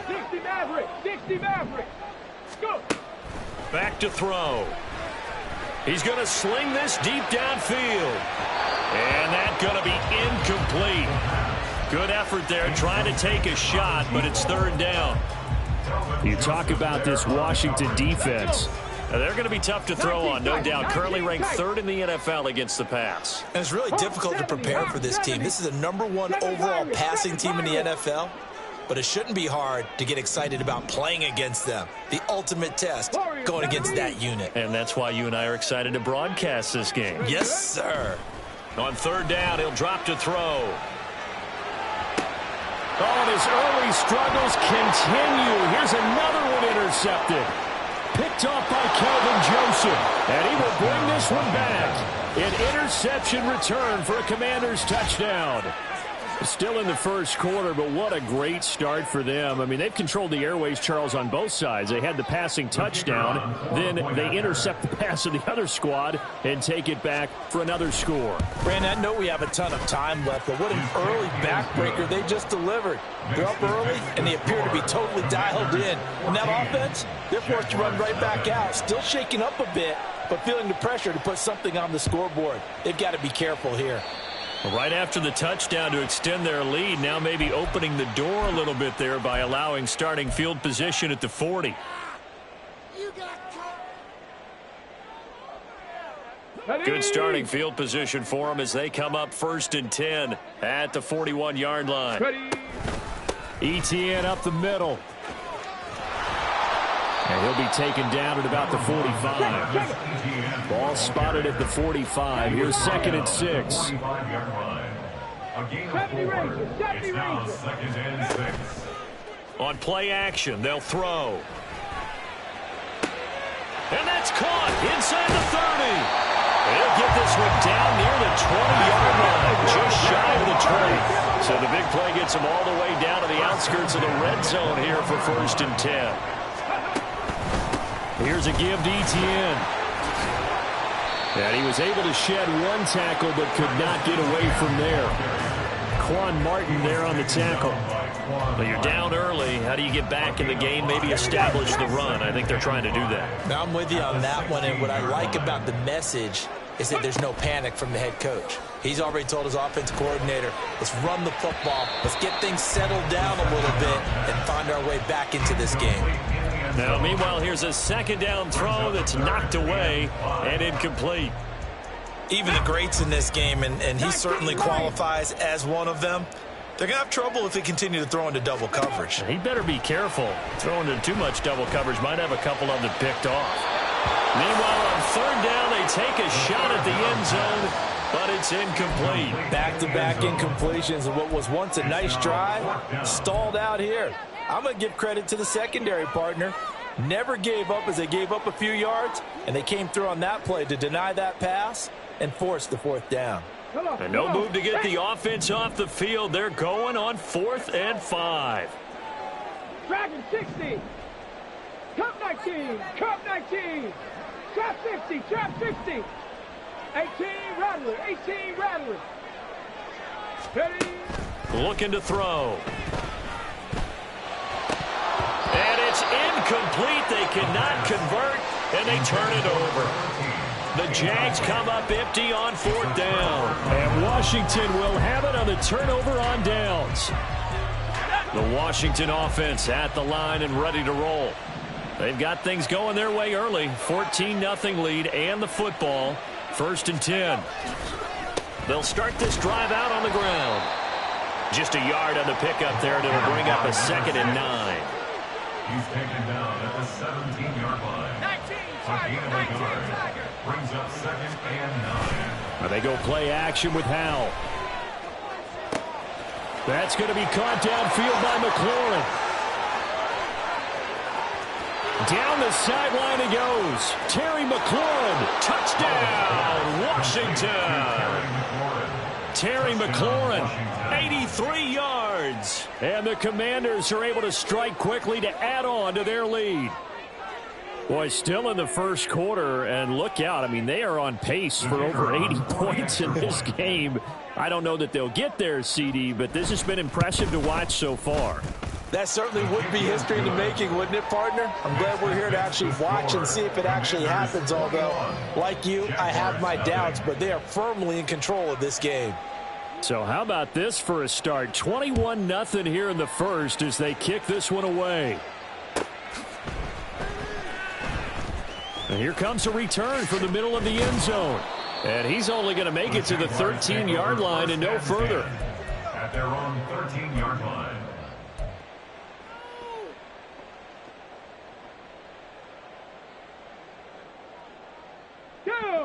60 Maverick. 60 Maverick. Go. Back to throw. He's going to sling this deep downfield. And that's going to be incomplete. Good effort there trying to take a shot, but it's 3rd down. You talk about this Washington defense. They're going to be tough to throw on, no doubt. Currently ranked 3rd in the NFL against the pass. And it's really difficult to prepare for this team. This is the #1 overall passing team in the NFL. But it shouldn't be hard to get excited about playing against them. The ultimate test going against that unit. And that's why you and I are excited to broadcast this game. Yes, sir. On 3rd down, he'll drop to throw. Oh, and his early struggles continue. Here's another one intercepted. Picked off by Kelvin Joseph. And he will bring this one back. An interception return for a Commanders touchdown. Still in the 1st quarter, but what a great start for them. I mean, they've controlled the airways, Charles, on both sides. They had the passing touchdown. Then they intercept the pass of the other squad and take it back for another score. Brandon, I know we have a ton of time left, but what an early backbreaker they just delivered. They're up early, and they appear to be totally dialed in. And that offense, they're forced to run right back out. Still shaking up a bit, but feeling the pressure to put something on the scoreboard. They've got to be careful here. Right after the touchdown to extend their lead, now maybe opening the door a little bit there by allowing starting field position at the 40. Good starting field position for them as they come up 1st and 10 at the 41-yard line. ETN up the middle. And he'll be taken down at about the 45. Ball spotted at the 45. Here's 2nd and 6. A gain of 4. It's now 2nd and 6. On play action, they'll throw. And that's caught inside the 30. They'll get this one down near the 20-yard line, just shy of the 20. So the big play gets gets him all the way down to the outskirts of the red zone here for 1st and 10. Here's a give to Etienne. And he was able to shed one tackle but could not get away from there. Quan Martin there on the tackle. Well, you're down early. How do you get back in the game? Maybe establish the run. I think they're trying to do that. Now, I'm with you on that one, and what I like about the message is that there's no panic from the head coach. He's already told his offensive coordinator, let's run the football, let's get things settled down a little bit and find our way back into this game. Now, meanwhile, here's a 2nd down throw that's knocked away and incomplete. Even the greats in this game, and he certainly qualifies as one of them, they're going to have trouble if they continue to throw into double coverage. He better be careful. Throwing into too much double coverage might have a couple of them picked off. Meanwhile, on 3rd down, they take a shot at the end zone, but it's incomplete. Back-to-back incompletions of what was once a nice drive, stalled out here. I'm going to give credit to the secondary partner. Never gave up as they gave up a few yards, and they came through on that play to deny that pass and force the 4th down. And no move to get the offense off the field. They're going on 4th and 5. Dragon 60. Cup 19. Cup 19. Trap 50. Trap 50. 18 Rattler. 18 Rattler. Ready. Looking to throw. And it's incomplete. They cannot convert, and they turn it over. The Jags come up empty on 4th down. And Washington will have it on the turnover on downs. The Washington offense at the line and ready to roll. They've got things going their way early. 14-0 lead and the football. 1st and 10. They'll start this drive out on the ground. Just a yard on the pickup there, and it'll bring up a 2nd and 9. He's taken down at the 17-yard line. 19 brings up 2nd and 9. Now they go play action with Howell. That's going to be caught downfield by McLaurin. Down the sideline he goes. Terry McLaurin, touchdown, Washington. Terry McLaurin, 83 yards. And the Commanders are able to strike quickly to add on to their lead. Boy, still in the 1st quarter, and look out. I mean, they are on pace for over 80 points in this game. I don't know that they'll get there, CD, but this has been impressive to watch so far. That certainly would be history in the making, wouldn't it, partner? I'm glad we're here to actually watch and see if it actually happens, although, like you, I have my doubts, but they are firmly in control of this game. So how about this for a start? 21-0 here in the 1st as they kick this one away. And here comes a return from the middle of the end zone. And he's only going to make it to the 13-yard line and no further. At their own 13-yard line.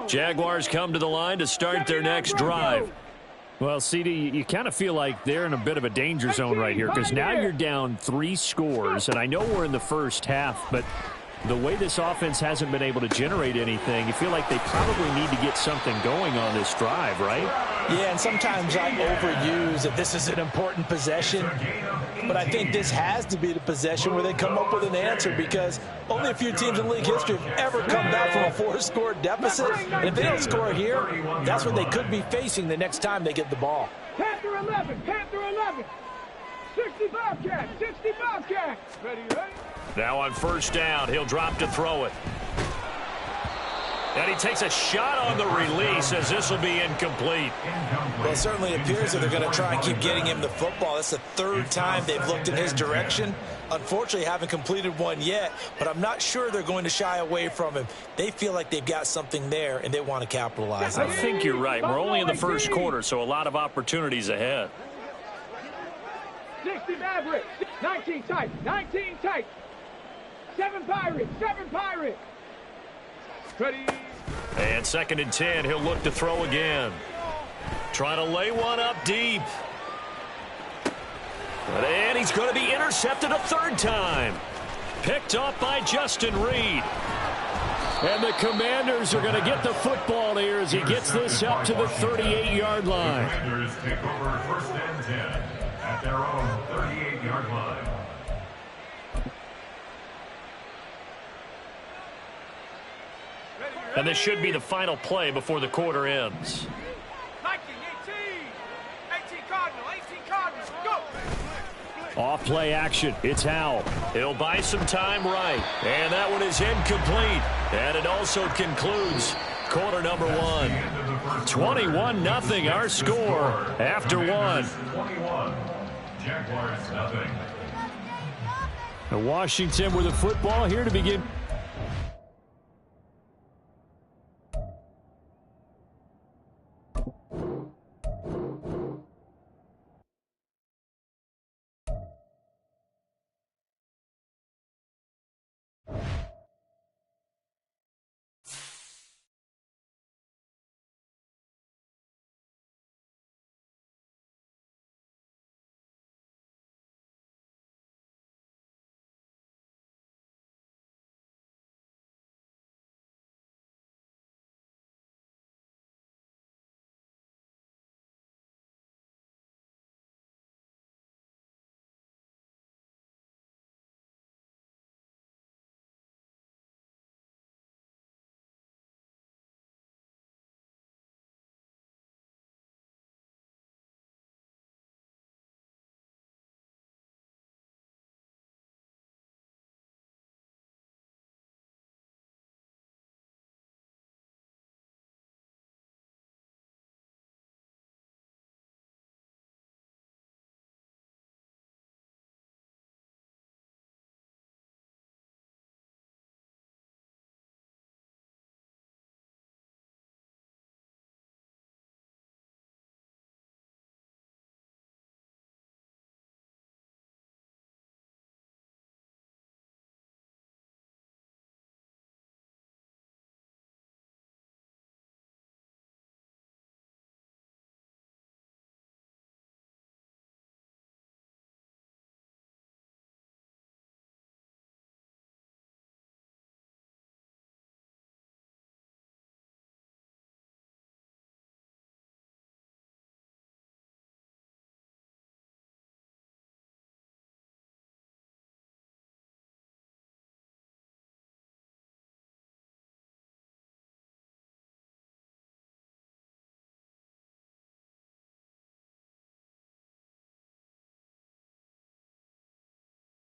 Jaguars come to the line to start their next drive. Well, CD, you kind of feel like they're in a bit of a danger zone right here because now you're down 3 scores. And I know we're in the first half, but the way this offense hasn't been able to generate anything, you feel like they probably need to get something going on this drive, right? Yeah, and sometimes I overuse that this is an important possession, but I think this has to be the possession where they come up with an answer because only a few teams in league history have ever come back from a 4-score deficit. And if they don't score here, that's what they could be facing the next time they get the ball. Panther 11, Panther 11. 60 Bobcats, 60 Bobcats. Ready, ready? Now on 1st down, he'll drop to throw it. And he takes a shot on the release as this will be incomplete. Well, it certainly appears that they're going to try and keep getting him the football. That's the 3rd time they've looked in his direction. Unfortunately, haven't completed one yet, but I'm not sure they're going to shy away from him. They feel like they've got something there, and they want to capitalize on it. I think you're right. We're only in the 1st quarter, so a lot of opportunities ahead. 60 Mavericks, 19 tight, 19 tight. 7 Pirates, 7 Pirates. Ready. And 2nd and 10, he'll look to throw again. Trying to lay one up deep. And he's going to be intercepted a 3rd time. Picked off by Justin Reed. And the Commanders are going to get the football here as he gets this up to the 38-yard line. Commanders take over 1st and 10 at their own 38-yard line. And this should be the final play before the quarter ends. 19, 18. 18 Cardinal, 18 Cardinals. Go. Off play action. It's Howell. He'll buy some time right. And that one is incomplete. And it also concludes quarter number one. 21-0 our score after one. 21. Jaguars nothing. Washington with the football here to begin.